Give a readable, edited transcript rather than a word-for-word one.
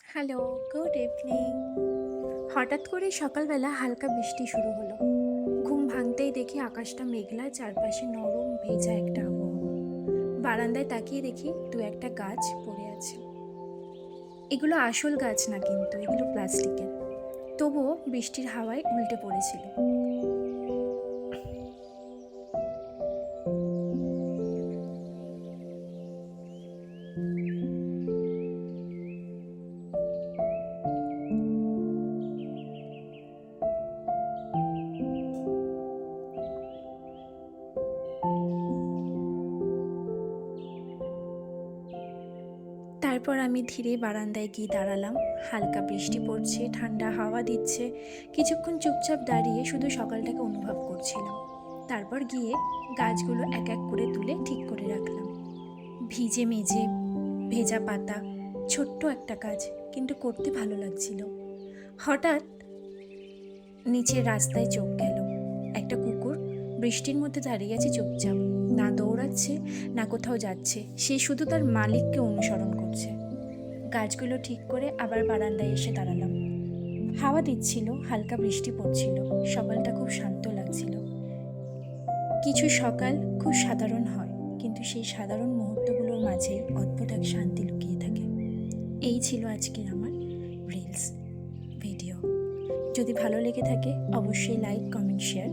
Hello, good evening. হঠাৎ করে সকালবেলা হালকা বৃষ্টি শুরু হলো। ঘুম ভাঙতেই দেখি আকাশটা মেঘলা, চারপাশে নরম ভেজা একটা আবহাওয়া। বারান্দায় তাকিয়ে দেখি দু একটা গাছ পড়ে আছে। এগুলো আসল গাছ না, কিন্তু এগুলো প্লাস্টিকের। তবুও বৃষ্টির হাওয়ায় উল্টে পড়েছিল। তারপর আমি ধীরে বারান্দায় গিয়ে দাঁড়ালাম। হালকা বৃষ্টি পড়ছে, ঠান্ডা হাওয়া দিচ্ছে। কিছুক্ষণ চুপচাপ দাঁড়িয়ে শুধু সকালটাকে অনুভব করছিলাম। তারপর গিয়ে গাছগুলো এক এক করে তুলে ঠিক করে রাখলাম। ভিজে মেঝে, ভেজা পাতা, ছোট্ট একটা কাজ, কিন্তু করতে ভালো লাগছিল। হঠাৎ নিচের রাস্তায় চোখ গেল। একটা কুকুর বৃষ্টির মধ্যে দাঁড়িয়ে আছে চুপচাপ। না দৌড়াচ্ছে, না কোথাও যাচ্ছে, সে শুধু তার মালিককে অনুসরণ করছে। গাছগুলো ঠিক করে আবার বারান্দায় এসে দাঁড়ালাম। হাওয়া দিচ্ছিল, হালকা বৃষ্টি পড়ছিল। সকালটা খুব শান্ত লাগছিল। কিছু সকাল খুব সাধারণ হয়, কিন্তু সেই সাধারণ মুহূর্তগুলোর মাঝেই অদ্ভুত এক শান্তি লুকিয়ে থাকে। এই ছিল আজকের আমার রিলস ভিডিও। যদি ভালো লেগে থাকে অবশ্যই লাইক, কমেন্ট, শেয়ার